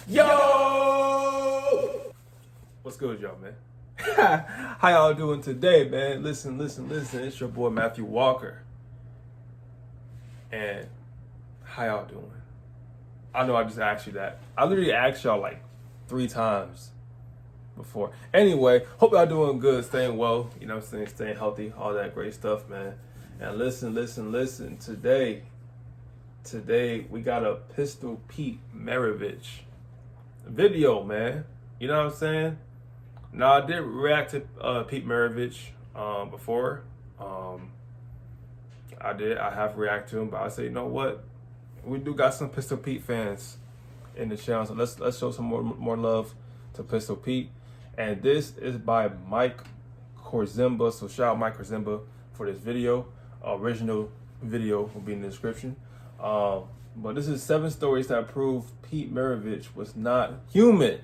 Yo! What's good, y'all, man? How y'all doing today, man? Listen. It's your boy Matthew Walker. And how y'all doing? I know I just asked you that. I literally asked y'all like 3 times before. Anyway, hope y'all doing good, staying well, you know, staying healthy, all that great stuff, man. And listen. Today we got a Pistol Pete Maravich video, man. You know what I'm saying? Now I did react to Pete Maravich before. I have reacted to him, but I say, you know what? We do got some Pistol Pete fans in the channel, so let's show some more love to Pistol Pete. And this is by Mike Korzimba. So shout out Mike Korzimba for this video. Original video will be in the description. But this is 7 stories that prove Pete Maravich was not human.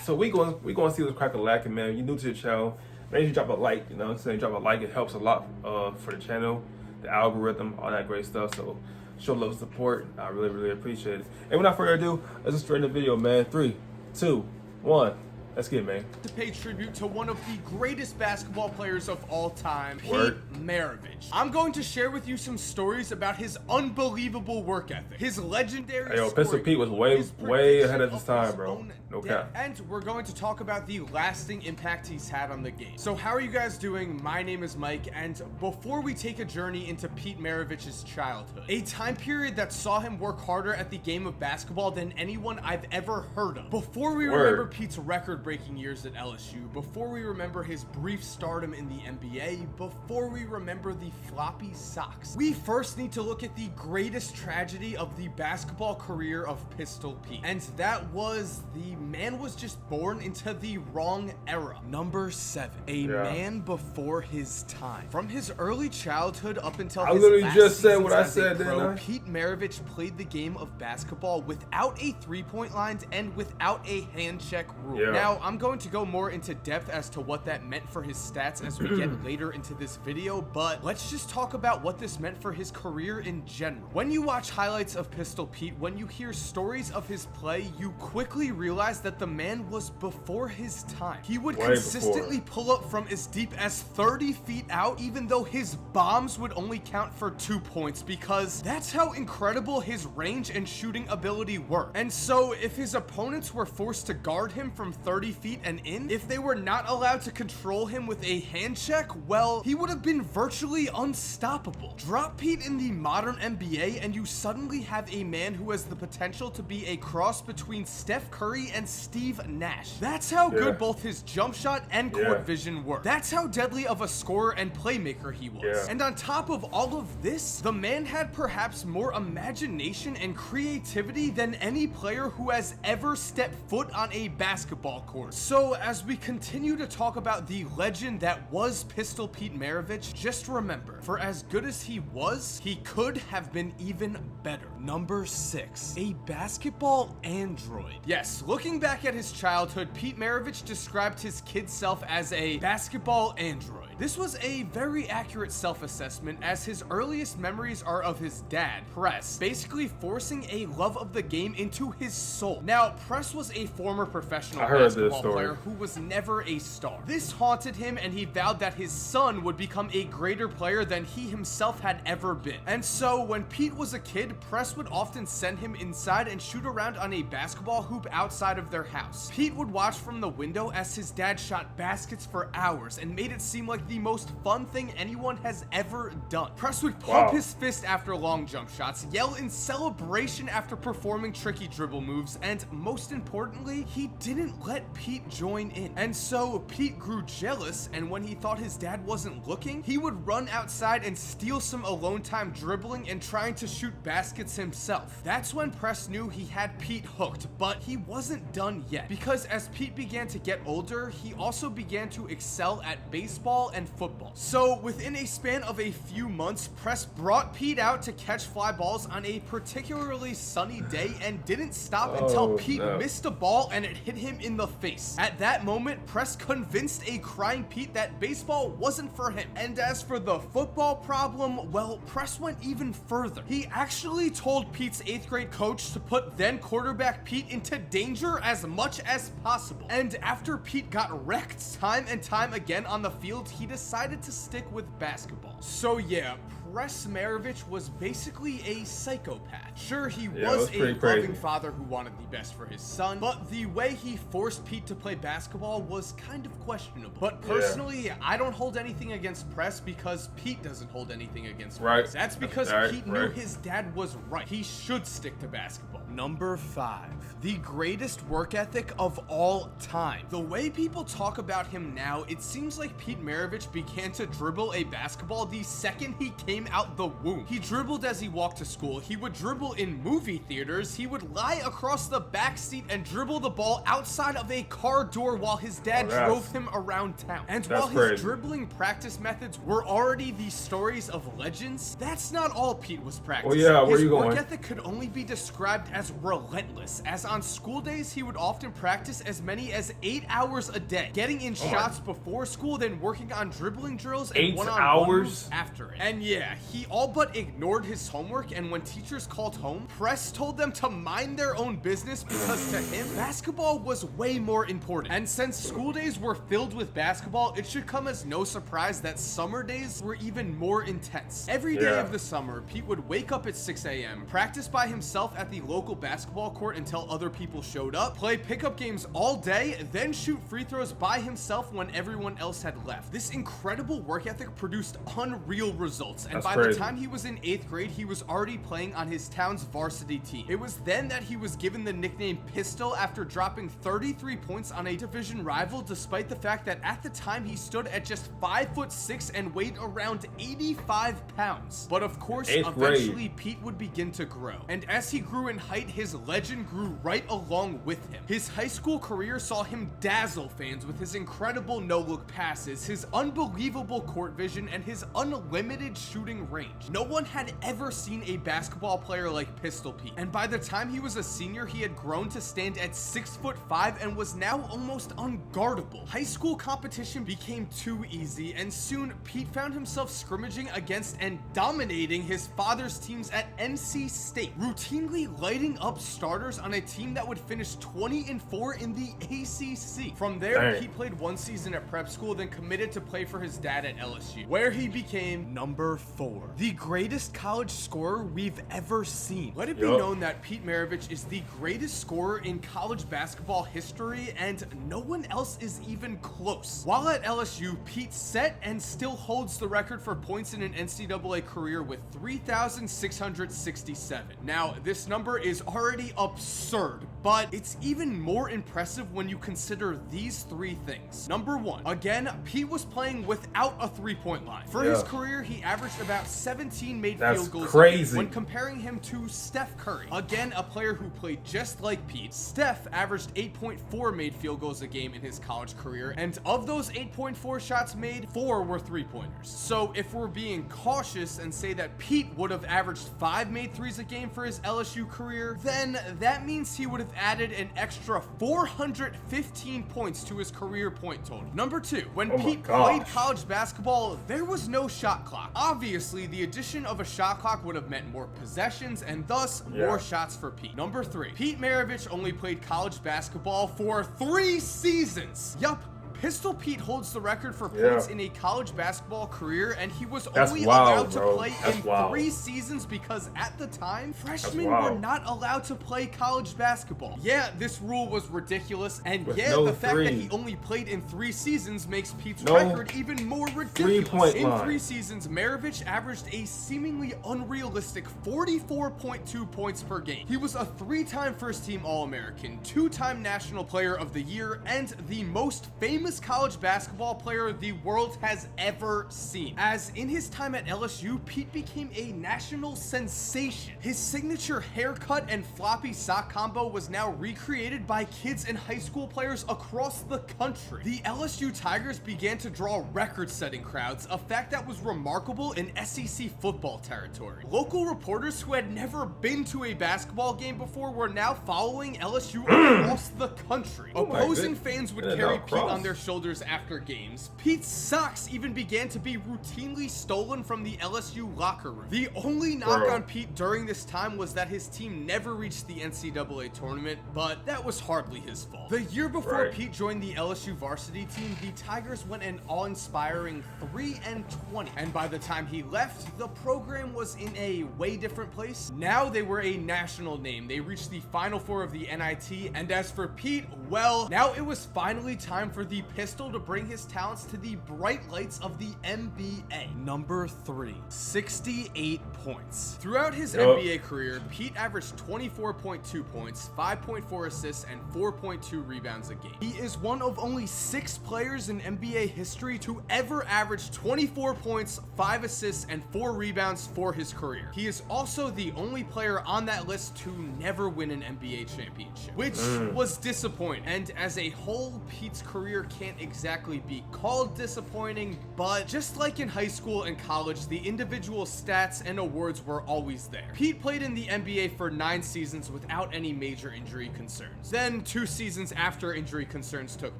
So we going to see what's cracking lacking, man. You're new to the channel, make sure you drop a like. You know what I'm saying? Drop a like. It helps a lot for the channel, the algorithm, all that great stuff. So show love and support. I really appreciate it. And without further ado, let's just straight in the video, man. 3, 2, 1. Let's get it, man. To pay tribute to one of the greatest basketball players of all time, Word. Pete Maravich. I'm going to share with you some stories about his unbelievable work ethic, his legendary Hey, yo, Pistol Pete was way ahead of his time, bro. No cap. And we're going to talk about the lasting impact he's had on the game. So how are you guys doing? My name is Mike, and before we take a journey into Pete Maravich's childhood, a time period that saw him work harder at the game of basketball than anyone I've ever heard of. Before we remember Pete's record-breaking years at LSU, before we remember his brief stardom in the NBA, before we remember the floppy socks, we first need to look at the greatest tragedy of the basketball career of Pistol Pete. And that was the man was just born into the wrong era. Number 7, a man before his time. From his early childhood up until I his literally last just said seasons what I as a said, pro, didn't I? Pete Maravich played the game of basketball without a three-point line and without a hand check rule. Yeah. Now, I'm going to go more into depth as to what that meant for his stats as we get later into this video, but let's just talk about what this meant for his career in general. When you watch highlights of Pistol Pete, when you hear stories of his play, you quickly realize that the man was before his time. He would consistently pull up from as deep as 30 feet out, even though his bombs would only count for 2 points, because that's how incredible his range and shooting ability were. And so if his opponents were forced to guard him from 30 feet and in, if they were not allowed to control him with a hand check, well, he would have been virtually unstoppable. Drop Pete in the modern NBA and you suddenly have a man who has the potential to be a cross between Steph Curry and Steve Nash. That's how good both his jump shot and court vision were. That's how deadly of a scorer and playmaker he was. And on top of all of this, the man had perhaps more imagination and creativity than any player who has ever stepped foot on a basketball court. So as we continue to talk about the legend that was Pistol Pete Maravich, just remember, for as good as he was, he could have been even better. Number 6, a basketball android. Yes, looking back at his childhood, Pete Maravich described his kid self as a basketball android. This was a very accurate self-assessment, as his earliest memories are of his dad, Press, basically forcing a love of the game into his soul. Now, Press was a former professional basketball player who was never a star. This haunted him, and he vowed that his son would become a greater player than he himself had ever been. And so, when Pete was a kid, Press would often send him inside and shoot around on a basketball hoop outside of their house. Pete would watch from the window as his dad shot baskets for hours and made it seem like the most fun thing anyone has ever done. Press would pump his fist after long jump shots, yell in celebration after performing tricky dribble moves, and most importantly, he didn't let Pete join in. And so Pete grew jealous, and when he thought his dad wasn't looking, he would run outside and steal some alone time dribbling and trying to shoot baskets himself. That's when Press knew he had Pete hooked, but he wasn't done yet, because as Pete began to get older, he also began to excel at baseball and football. So within a span of a few months, Press brought Pete out to catch fly balls on a particularly sunny day and didn't stop until Pete missed a ball and it hit him in the face. At that moment, Press convinced a crying Pete that baseball wasn't for him. And as for the football problem, well, Press went even further. He actually told Pete's 8th grade coach to put then quarterback Pete into danger as much as possible. And after Pete got wrecked time and time again on the field, he decided to stick with basketball. So yeah, Press Maravich was basically a psychopath. Sure, he was a loving father who wanted the best for his son, but the way he forced Pete to play basketball was kind of questionable. But personally, I don't hold anything against Press because Pete doesn't hold anything against Press. That's because Pete knew his dad was right. He should stick to basketball. Number 5, the greatest work ethic of all time. The way people talk about him now, it seems like Pete Maravich began to dribble a basketball the second he came out the womb. He dribbled as he walked to school. He would dribble in movie theaters. He would lie across the back seat and dribble the ball outside of a car door while his dad drove him around town. And while his dribbling practice methods were already the stories of legends, that's not all Pete was practicing. His work ethic could only be described as relentless, as on school days he would often practice as many as 8 hours a day, getting in shots before school, then working on dribbling drills and one-on-one moves after it. And yeah, he all but ignored his homework, and when teachers called home, Press told them to mind their own business because to him, basketball was way more important. And since school days were filled with basketball, it should come as no surprise that summer days were even more intense. Every day of the summer, Pete would wake up at 6 a.m., practice by himself at the local basketball court until other people showed up, play pickup games all day, then shoot free throws by himself when everyone else had left. This incredible work ethic produced unreal results, and by the time he was in 8th grade, he was already playing on his town's varsity team. It was then that he was given the nickname Pistol after dropping 33 points on a division rival, despite the fact that at the time he stood at just 5'6" and weighed around 85 pounds. But of course, eventually Pete would begin to grow, and as he grew in height, his legend grew right along with him. His high school career saw him dazzle fans with his incredible no-look passes, his unbelievable court vision, and his unlimited shooting range. No one had ever seen a basketball player like Pistol Pete, and by the time he was a senior, he had grown to stand at 6'5" and was now almost unguardable. High school competition became too easy, and soon Pete found himself scrimmaging against and dominating his father's teams at NC State, routinely lighting up starters on a team that would finish 20-4 in the ACC. From there, Pete played one season at prep school, then committed to play for his dad at LSU, where he became number 4, the greatest college scorer we've ever seen. Let it be known that Pete Maravich is the greatest scorer in college basketball history, and no one else is even close. While at LSU, Pete set and still holds the record for points in an NCAA career with 3,667. Now, this number is already absurd, but it's even more impressive when you consider these 3 things. Number 1, again, Pete was playing without a three-point line. For his career, he averaged about 17 made field goals when comparing him to Steph Curry, again, a player who played just like Pete. Steph averaged 8.4 made field goals a game in his college career, and of those 8.4 shots made, 4 were three-pointers. So if we're being cautious and say that Pete would have averaged 5 made threes a game for his LSU career, then that means he would have added an extra 415 points to his career point total. Number 2, when Pete played college basketball, there was no shot clock. Obviously, the addition of a shot clock would have meant more possessions and thus more shots for Pete. Number 3, Pete Maravich only played college basketball for 3 seasons. Yup. Pistol Pete holds the record for points in a college basketball career, and he was only allowed to play in 3 seasons because at the time, freshmen were not allowed to play college basketball. Yeah, this rule was ridiculous, and the fact that he only played in 3 seasons makes Pete's record even more ridiculous. In 3 seasons, Maravich averaged a seemingly unrealistic 44.2 points per game. He was a 3-time first-team All-American, 2-time National Player of the Year, and the most famous famous college basketball player the world has ever seen. As in his time at LSU, Pete became a national sensation. His signature haircut and floppy sock combo was now recreated by kids and high school players across the country. The LSU Tigers began to draw record-setting crowds, a fact that was remarkable in SEC football territory. Local reporters who had never been to a basketball game before were now following LSU across the country. Opposing fans would carry Pete on their shoulders after games. Pete's socks even began to be routinely stolen from the LSU locker room. The only knock on Pete during this time was that his team never reached the NCAA tournament, but that was hardly his fault. The year before Pete joined the LSU varsity team, the Tigers went an awe-inspiring 3-20, and by the time he left, the program was in a way different place. Now they were a national name. They reached the Final Four of the NIT, and as for Pete, well, now it was finally time for the Pistol to bring his talents to the bright lights of the NBA. Number 3, 68 points. Throughout his NBA career, Pete averaged 24.2 points, 5.4 assists, and 4.2 rebounds a game. He is one of only 6 players in NBA history to ever average 24 points, 5 assists, and 4 rebounds for his career. He is also the only player on that list to never win an NBA championship, which was disappointing. And as a whole, Pete's career can't exactly be called disappointing, but just like in high school and college, the individual stats and awards were always there. Pete played in the NBA for 9 seasons without any major injury concerns. Then 2 seasons after injury concerns took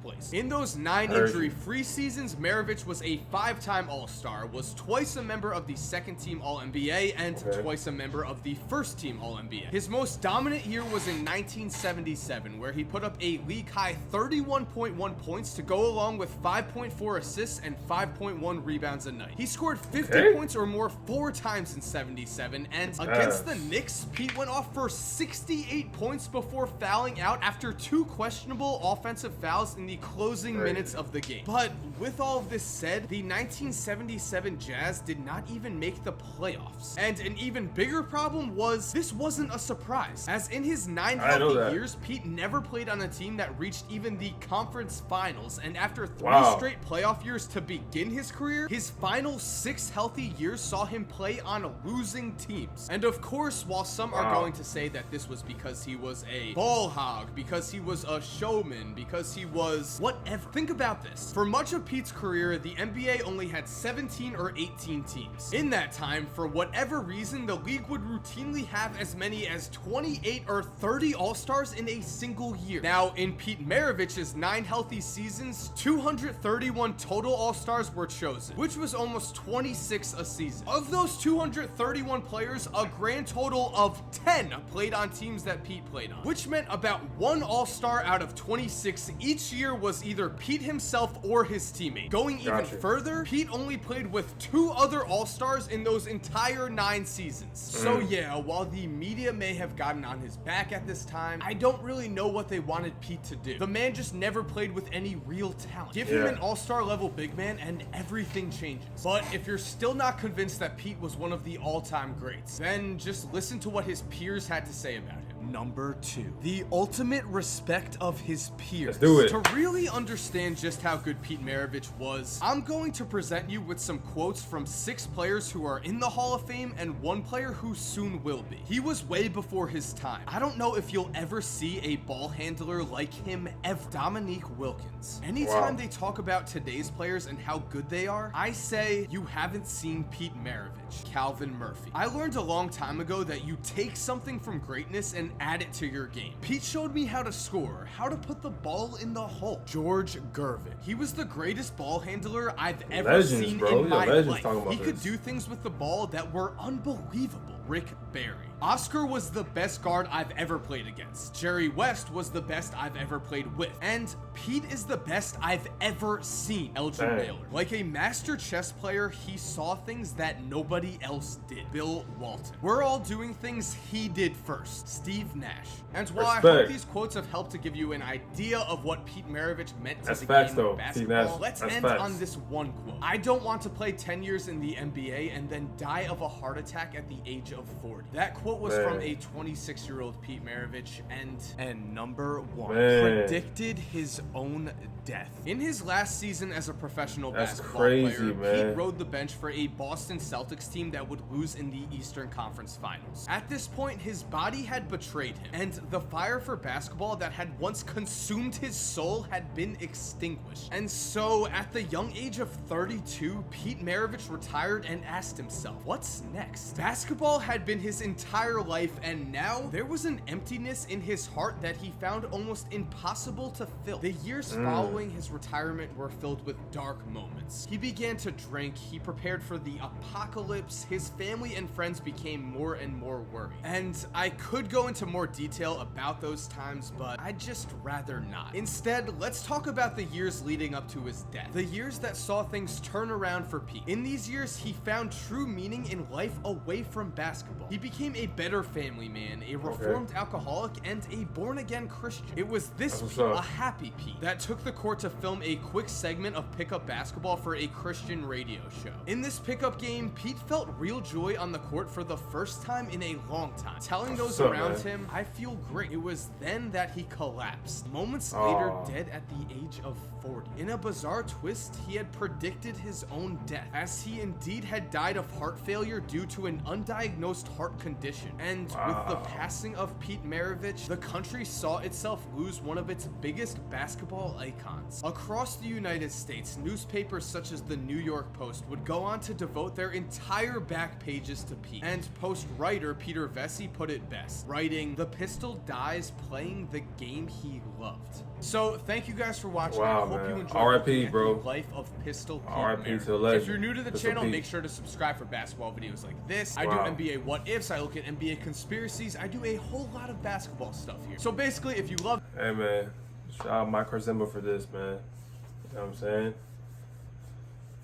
place. In those 9 injury-free seasons, Maravich was a 5-time All-Star, was twice a member of the 2nd team All-NBA, and twice a member of the 1st team All-NBA. His most dominant year was in 1977, where he put up a league-high 31.1 points to go along with 5.4 assists and 5.1 rebounds a night. He scored 50 points or more 4 times in 77, and against the Knicks, Pete went off for 68 points before fouling out after 2 questionable offensive fouls in the closing minutes of the game. But with all of this said, the 1977 Jazz did not even make the playoffs. And an even bigger problem was this wasn't a surprise, as in his 9 healthy years, Pete never played on a team that reached even the conference finals, and after 3 straight playoff years to begin his career, his final 6 healthy years saw him play on losing teams. And of course, while some are going to say that this was because he was a ball hog, because he was a showman, because he was whatever, think about this. For much of Pete's career, the NBA only had 17 or 18 teams. In that time, for whatever reason, the league would routinely have as many as 28 or 30 All-Stars in a single year. Now, in Pete Maravich's 9 healthy seasons, 231 total All-Stars were chosen, which was almost 26 a season. Of those 231 players, a grand total of 10 played on teams that Pete played on, which meant about 1 All-Star out of 26 each year was either Pete himself or his teammate. Going even further, Pete only played with 2 other All-Stars in those entire 9 seasons. So yeah, while the media may have gotten on his back at this time, I don't really know what they wanted Pete to do. The man just never played with any real talent. Give him an All-Star level big man and everything changes. But if you're still not convinced that Pete was one of the all-time greats, then just listen to what his peers had to say about him. Number 2, the ultimate respect of his peers. Let's do it. To really understand just how good Pete Maravich was, I'm going to present you with some quotes from 6 players who are in the Hall of Fame and 1 player who soon will be. He was way before his time. I don't know if you'll ever see a ball handler like him ever. Dominique Wilkins. Anytime they talk about today's players and how good they are, I say you haven't seen Pete Maravich. Calvin Murphy. I learned a long time ago that you take something from greatness and add it to your game. Pete showed me how to score, how to put the ball in the hole. George Gervin. He was the greatest ball handler I've ever seen in my life. He could do things with the ball that were unbelievable. Rick Barry. Oscar was the best guard I've ever played against. Jerry West was the best I've ever played with. And Pete is the best I've ever seen. Elgin Baylor. Like a master chess player, he saw things that nobody else did. Bill Walton. We're all doing things he did first. Steve Nash. And while I hope these quotes have helped to give you an idea of what Pete Maravich meant to the game of basketball, let's end on this one quote. I don't want to play 10 years in the NBA and then die of a heart attack at the age of of 40. That quote was from a 26-year-old Pete Maravich, and number one, predicted his own death. In his last season as a professional basketball player, Pete rode the bench for a Boston Celtics team that would lose in the Eastern Conference Finals. At this point, his body had betrayed him, and the fire for basketball that had once consumed his soul had been extinguished. And so, at the young age of 32, Pete Maravich retired and asked himself, what's next? Basketball had been his entire life, and now there was an emptiness in his heart that he found almost impossible to fill. The years following his retirement were filled with dark moments. He began to drink, he prepared for the apocalypse, his family and friends became more and more worried. And I could go into more detail about those times, but I'd just rather not. Instead, let's talk about the years leading up to his death. The years that saw things turn around for Pete. In these years, he found true meaning in life away from basketball. He became a better family man, a reformed alcoholic, and a born-again Christian. It was this Pete, a happy Pete, that took the court to film a quick segment of pickup basketball for a Christian radio show. In this pickup game, Pete felt real joy on the court for the first time in a long time, telling those around him, I feel great. It was then that he collapsed, moments later dead at the age of 40. In a bizarre twist, he had predicted his own death, as he indeed had died of heart failure due to an undiagnosed heart condition. And with the passing of Pete Maravich, the country saw itself lose one of its biggest basketball icons. Across the United States, newspapers such as the New York Post would go on to devote their entire back pages to Pete. And Post writer Peter Vesey put it best, writing, "The Pistol dies playing the game he loved." So thank you guys for watching. I hope you enjoyed R.I.P. bro. The life of Pistol Pete. R.I.P. to the legend. If you're new to the channel, make sure to subscribe for basketball videos like this. I do NBA what ifs, I look at NBA conspiracies, I do a whole lot of basketball stuff here. So basically, if you love... Hey man, shout out Mike Zimba for this, man. You know what I'm saying?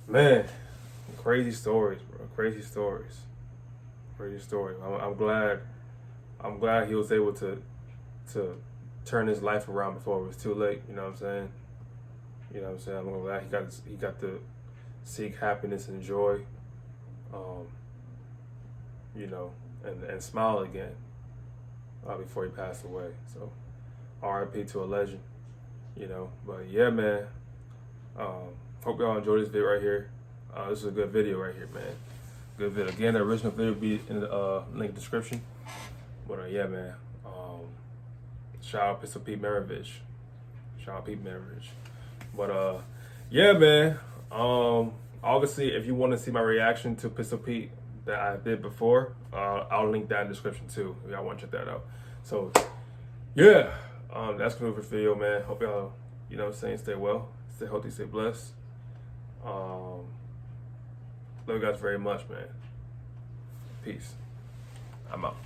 Man, crazy stories, bro. Crazy stories. Crazy stories. I'm glad he was able to turn his life around before it was too late. You know what I'm saying? You know what I'm saying? I'm glad he got to seek happiness and joy. You know, and smile again before he passed away. So, R.I.P. to a legend. You know, but yeah, man. Hope y'all enjoyed this video right here. This is a good video right here, man. Good video. Again, the original video will be in the link description. But yeah, man. Shout out Pistol Pete Maravich. Shout out Pete Maravich. But yeah, man. Obviously, if you want to see my reaction to Pistol Pete that I did before, I'll link that in the description too. If y'all want to check that out. So yeah, that's gonna be for the video, man. Hope y'all, you know what I'm saying, stay well, stay healthy, stay blessed. Love you guys very much, man. Peace. I'm out.